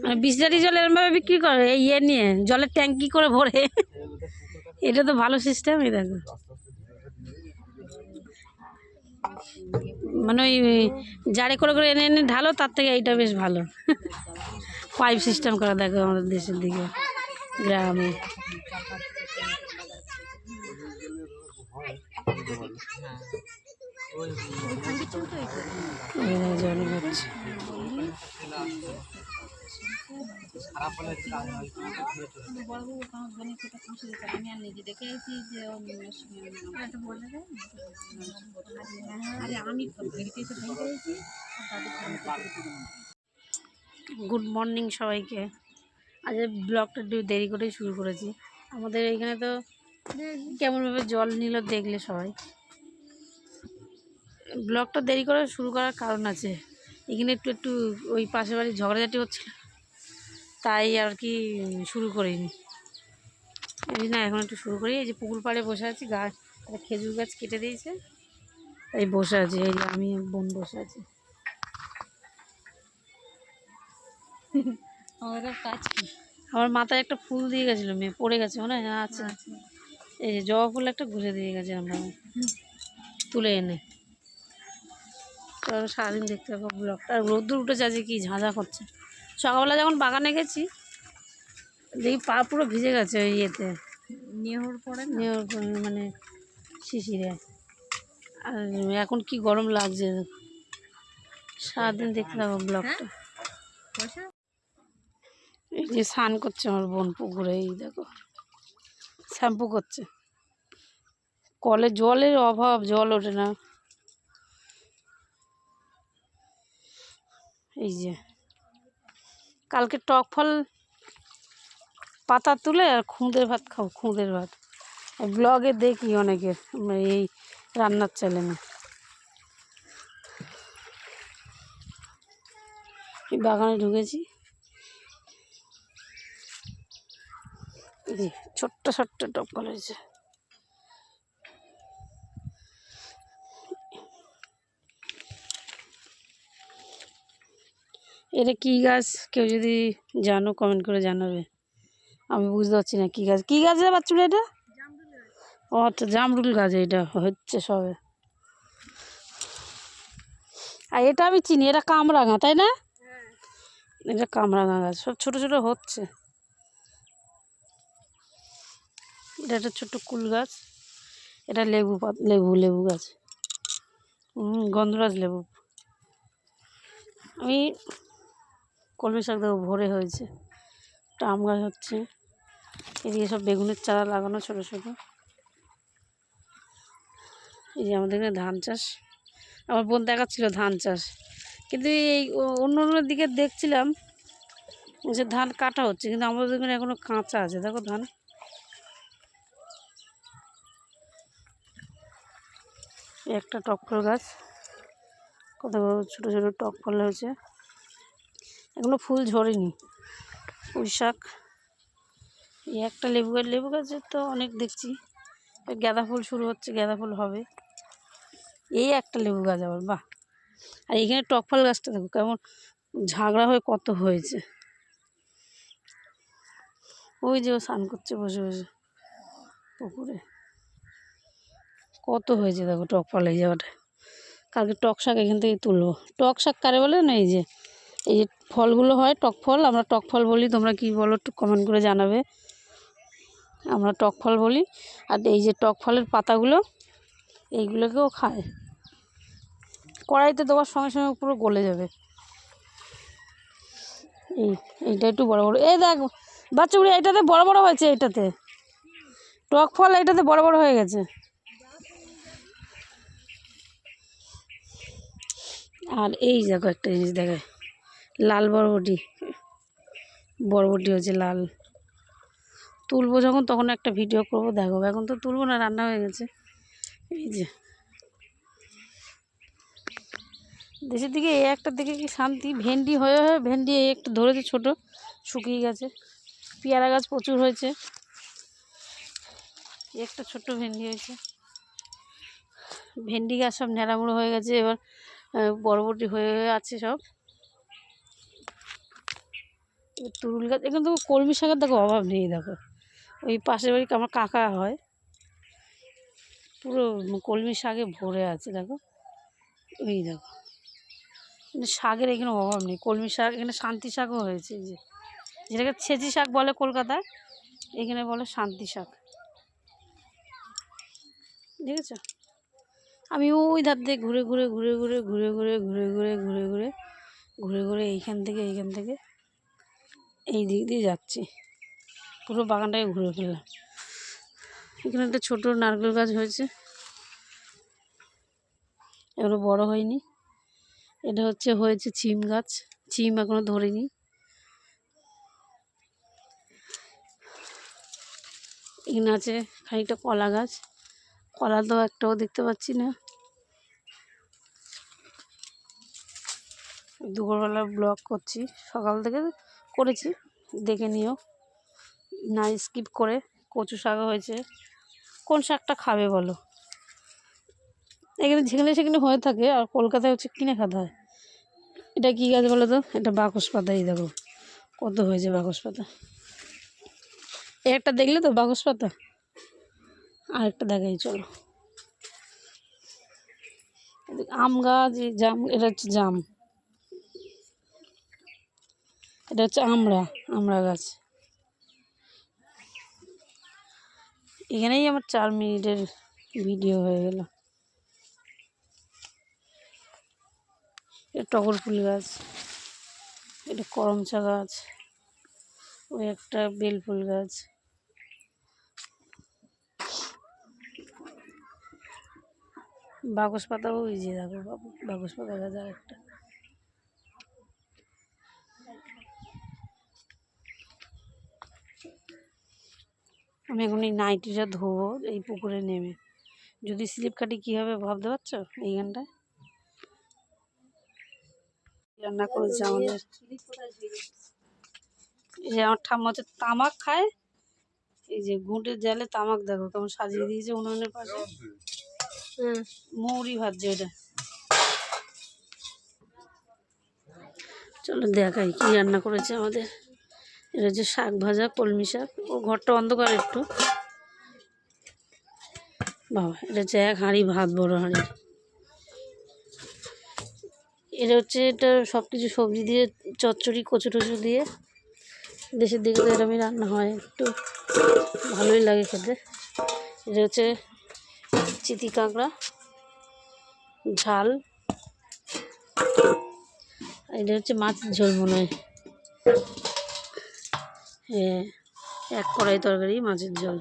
মানে বিসলারি জল এরমভাবে বিক্রি করে এই ইয়ে নিয়ে জলের ট্যাঙ্কি করে ভরে, এটা তো ভালো সিস্টেম। এই দেখো মানে ওই জারে করে করে এনে এনে ঢালো, তার থেকে এইটা বেশ ভালো পাইপ সিস্টেম করা। দেখো আমাদের দেশের দিকে গ্রামে জল হচ্ছে। গুড মর্নিং সবাইকে। আজ ব্লগটা একটু দেরি করেই শুরু করেছি। আমাদের এখানে তো কেমনভাবে জল নিল দেখলে সবাই। ব্লগটা দেরি করে শুরু করার কারণ আছে, এখানে একটু ওই পাশের বাড়ির ঝগড়াঝাটি হচ্ছিল, তাই আর কি শুরু করিনি। এই না এখন একটু শুরু করি। এই যে পুকুর পাড়ে বসে আছি, গাছ খেজুর গাছ কেটে দিয়েছে, এই বসে আছি। এই যে আমি বোন বসে আছি। আমার মাথায় একটা ফুল দিয়ে গেছিলো, মেয়ে পড়ে গেছে মনে হয়। আচ্ছা এই যে জবা ফুল একটা ঘুরে দিয়ে গেছে, আমরা তুলে এনে। সারাদিন দেখতে পাবো ব্লগটা। আর রোদ্দুর উঠেছে, আজকে কি ঝাঁঝা করছে। সকালবেলা যখন বাগানে গেছি দেখি পা পুরো ভিজে গেছে ওই ইয়েতে, নেহর পরে মানে শিশিরে। আর এখন কি গরম লাগছে, সারাদিন দেখতে পাবো ব্লগটা। এই যে স্নান করছে আমার বোন পুকুরে, এই দেখো শ্যাম্পু করছে। কলে জলের অভাব, জল ওঠে না। এই যে কালকে টক ফল পাতা তুলে আর খুদের ভাত খাও, খুদের ভাত। ব্লগে দেখি অনেকের এই রান্নার চ্যানেলে। এই বাগানে ঢুকেছি, ছোট্ট ছোট্ট টক ফল হয়েছে। এটা কি গাছ কেউ যদি জানো কমেন্ট করে জানাবে, আমি বুঝতে পারছি না কি গাছ। কি গাছ রে বাচ্চুরা এটা? ও আচ্ছা জামরুল গাছ, এটা হচ্ছে সবে। আর এটা আমি চিনি, এটা কামরাঙা তাই না? এটা কামরাঙা গাছ, সব ছোট ছোট হচ্ছে। এটা একটা ছোট্ট কুল গাছ। এটা লেবু লেবু গাছ, গন্ধরাজ লেবু। আমি কলমি শাক দেবো, ভরে হয়েছে। একটা আম গাছ হচ্ছে, এদিকে সব বেগুনের চারা লাগানো ছোট ছোট। এই যে আমাদের এখানে ধান চাষ, আমার বোন দেখাচ্ছিল ধান চাষ, কিন্তু এই অন্য অন্য দিকে দেখছিলাম যে ধান কাটা হচ্ছে, কিন্তু আমাদের এখানে এখনো কাঁচা আছে। দেখো ধান, একটা টক ফল গাছ, কত ছোটো ছোটো টক ফল হয়েছে, এখনো ফুল ঝরেনি। পুঁই শাক, এই একটা লেবু গাছের তো অনেক দেখছি। গাঁদা ফুল শুরু হচ্ছে, গাঁদা ফুল হবে। এই একটা লেবু গাছ আবার, বাহ। আর এখানে টক ফল গাছটা দেখো কেমন ঝাগড়া হয়ে কত হয়েছে। ওই যে ও স্নান করছে বসে বসে পুকুরে, কত হয়েছে দেখো টক ফল। এই জায়গাটা কালকে টক শাক এখান থেকে তুলবো। টক শাক কারে বলে না, এই যে ফলগুলো হয় টক ফল, আমরা টক ফল বলি। তোমরা কি বলো একটু কমেন্ট করে জানাবে। আমরা টক ফল বলি। আর এই যে টক ফলের পাতাগুলো, এইগুলোকেও খায়। কড়াইতে দেওয়ার সঙ্গে সঙ্গে পুরো গলে যাবে। এইটা একটু বড় বড়, এই দেখ বাচ্চাগুলো, এটাতে বড় বড় হয়েছে। এটাতে টক ফল, এটাতে বড় বড় হয়ে গেছে। আর এই দেখো একটা জিনিস দেখায়, লাল বরবটি হয়েছে লাল। তুলবো যখন তখন একটা ভিডিও করবো, দেখো। এখন তো তুলবো না, রান্না হয়ে গেছে। এই যে দেশের দিকে এই একটা দিকে কি শান্তি। ভেন্ডি হয়ে ভেন্ডি এই একটু ধরেছে, ছোট শুকিয়ে গেছে। পেয়ারা গাছ প্রচুর হয়েছে। একটা ছোট্ট ভেন্ডি হয়েছে। ভেন্ডি গাছ সব ন্যাড়ামুড়ো হয়ে গেছে, এবার বড়বটি হয়ে আছে সব। তুরুল গাছ, এখানে তো কলমি শাকের দেখো অভাব নেই। দেখো ওই পাশের বাড়ি আমার কাকা হয়, পুরো কলমি শাকে ভরে আছে। দেখো ওই দেখো, কিন্তু শাকের এখানে অভাব নেই। কলমি শাক, এখানে শান্তি শাকও হয়েছে, এই যে যেটাকে ছেঁচি শাক বলে কলকাতায়, এখানে বলে শান্তি শাক। দেখেছ? আমি ওই ধার দিয়ে ঘুরে ঘুরে ঘুরে ঘুরে ঘুরে ঘুরে ঘুরে ঘুরে ঘুরে ঘুরে ঘুরে ঘুরে এইখান থেকে এই দিক দিয়ে যাচ্ছি, পুরো বাগানটাকে ঘুরে ফেললাম। এখানে একটা ছোটো নারকেল গাছ হয়েছে, এগুলো বড় হয়নি। এটা হয়েছে চিম গাছ, চিম এখনো ধরেনি। এখানে আছে খানিকটা কলা গাছ, কলা তো একটাও দেখতে পাচ্ছি না। দুপুরবেলা ব্লগ করছি, সকাল থেকে করেছি, দেখে নিও না স্কিপ করে। কচু শাক হয়েছে। কোন শাকটা খাবে বলো? এখানে যেখানে সেখানে হয়ে থাকে, আর কলকাতায় কিনে খেতে হয়। এটা কী গাছ বলো তো? এটা বাকস পাতা। এই দেখো কত হয়েছে বাকস পাতা। একটা দেখলে তো বাকস পাতা, আরেকটা দেখাই চলো। আম গাছ, জাম, এটা হচ্ছে জাম, এটা হচ্ছে আমড়া গাছ। এখানেই আমার 4 মিনিটের ভিডিও হয়ে গেল। এটা টগর ফুল গাছ, এটা করমচা গাছ, ওই একটা বেল ফুল গাছ। বাকস পাতাও ওই যে দেখো বাকস পাতা গাছ আর একটা। আমি এখন এই নাইটিটা ধোবো এই পুকুরে নেমে। যদি স্লিপ কাটি কী হবে ভাবতে পারছো? এইখানটায় রান্না করেছে আমাদের, এই যে আমার ঠাম্মা তামাক খায়, এই যে গুঁটের জালে তামাক দেখো কেমন সাজিয়ে দিয়েছে উনুনের পাশে। মৌরি ভাজছে এটা। চলো দেখাই কি রান্না করেছে আমাদের। এটা হচ্ছে শাক ভাজা, কলমি শাক। ও ঘরটা অন্ধকার একটু। বাবা, এটা হচ্ছে 1 হাঁড়ি ভাত, বড় হাঁড়ি। এটা সব কিছু সবজি দিয়ে চচ্চড়ি, কচু টচু দিয়ে। দেশের দিকে তো এরকমই রান্না হয়, একটু ভালোই লাগে খেতে। এটা হচ্ছে চিতি কাঁকড়া ঝাল। এটা হচ্ছে মাছের ঝোল মনে হয়। হ্যাঁ, 1 কড়াই তরকারি মাছের ঝোল,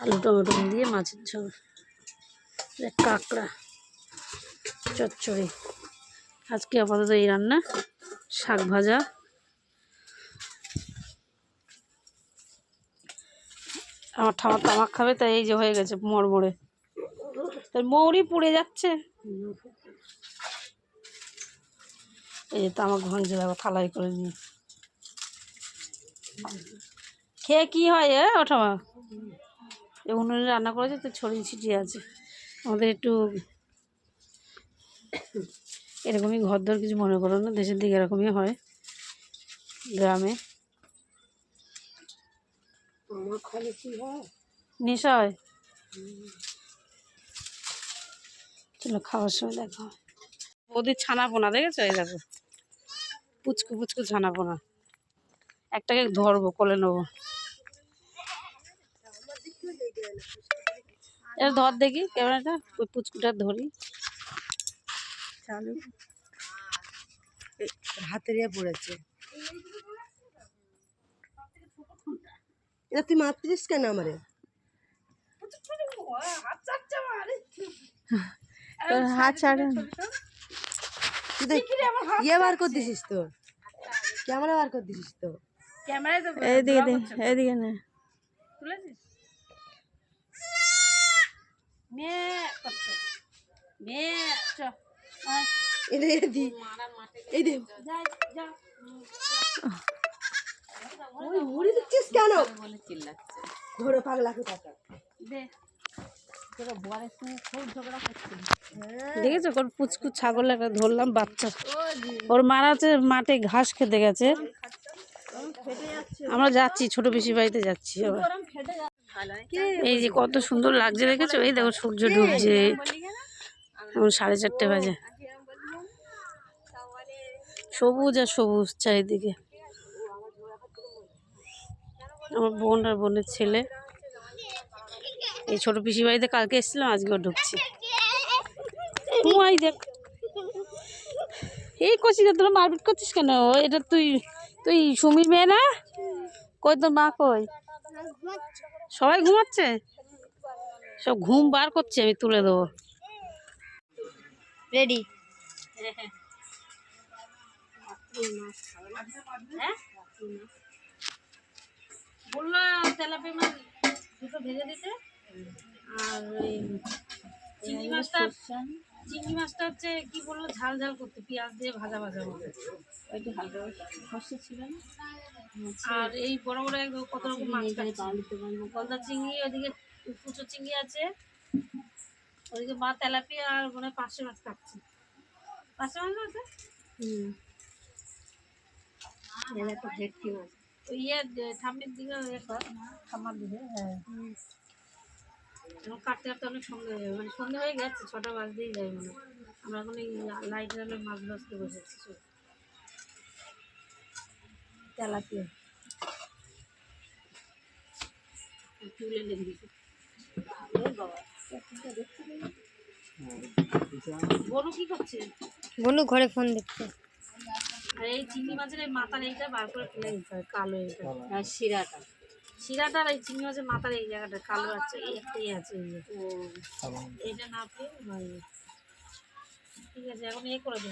আলু টমেটো দিয়ে মাছের ঝোল। কাঁকড়া চচ্চড়ি। আজকে আপাতত এই রান্না। শাক ভাজা। আমার ঠাম্মা তামাক খাবে, তাই এই যে হয়ে গেছে মরমরে, তাই মৌরি পুড়ে যাচ্ছে। এই যে তামাক ভাঙছে দেখো থালাই করে নিয়ে। খেয়ে কি হয় ও ঠাম্মা? এই উনুনে রান্না করেছে তো ছড়িয়ে ছিটিয়ে আছে। আমাদের একটু এরকমই ঘরদোর, কিছু মনে করো না, দেশের দিকে এরকমই হয়, গ্রামে নেশা হয়। চলো খাওয়ার সময় দেখা। ওদের ছানাপোনা দেখেছো? এই দেখো পুচকু পুচকু ছানাপোনা। একটাকে ধরবো, কোলে নেবো। এটা ধর দেখি ক্যামেরাটা, ওই পুচকুটা ধরি। হাতে পড়েছে। এটা তুই মারতিস কেন আমারে? হাত ছাড়ে, ইয়ে বার করে দিছিস তো, ক্যামেরা বার করে দিছিস তো। এইদিকে এইদিকে না, তুলেছিস? মুড়ি দিচ্ছিস কেন? বলে চিল্লাচ্ছে। ঘোড়ো পাগলা কোথাকা। দেখেছো কোন পুচকু ছাগল একটা ধরলাম বাচ্চা, ওর মারা হচ্ছে মাঠে ঘাস খেতে গেছে। আমরা যাচ্ছি ছোট পিসি বাড়িতে যাচ্ছি আবার। এই যে কত সুন্দর লাগছে দেখেছো, এই দেখো সূর্য ডুবছে, এখন 4:30 বাজে, সবুজ আর সবুজ চারিদিকে। আমার বোন আর বোনের ছেলে এই ছোট পিসি বাড়িতে কালকে এসেছিলাম, আজকেও ঢুকছি। দেখ এই করছিস, তোরা মারপিট করছিস কেন? এটা তুই তুই সুমির মেয়ে না? কই তোর মা কই? সবাই ঘুমাচ্ছে, সব ঘুম বার করছে, আমি তুলে দেবো। রেডি। বললো তেলাপিয়া মাছ দুটো ভেজে দিতে, আর ওই চিংড়ি মাছটা হচ্ছে কি বললো ঝাল ঝাল করতে, পেঁয়াজ দিয়ে ভাজা ভাজা মতো, একটু হালকা খসে ছিল না। আর এই বড় বড় একদম কত রকম মাছ গলদা চিংড়ি, ওদিকে কুচো চিংড়ি আছে, ওদিকে মা তেলাপিয়া আর মনে হয় পার্শে মাছ কাটছে। পার্শে মাছ আছে একটা ভেটকি মাছ, ওই ঠাম্মির দিকে ঠাম্মার দিকে। হ্যাঁ এবং কাটতে কাটতে অনেক সন্ধে হয়ে যাবে, মানে সন্ধে হয়ে গেছে, 6টা বাজতেই যায় মনে হয়। আমরা এখন এই লাইটের আলোয় মাছ ভাজতে বসেছি। তেলাপিয়া তুলে লেগে দিচ্ছি। বনু কি করছে? বনু ঘরে ফোন দেখছে। আর এই চিংড়ি মাছের এই মাথার এইটা বার করে ফেলে দিতে হয়, কালো এইটা, আর শিরাটা আর এই চিংড়ি মাছের মাথার এই জায়গাটা কালো আছে, এই একটাই আছে, এইটা না পেয়ে। ঠিক আছে এখন করে দে।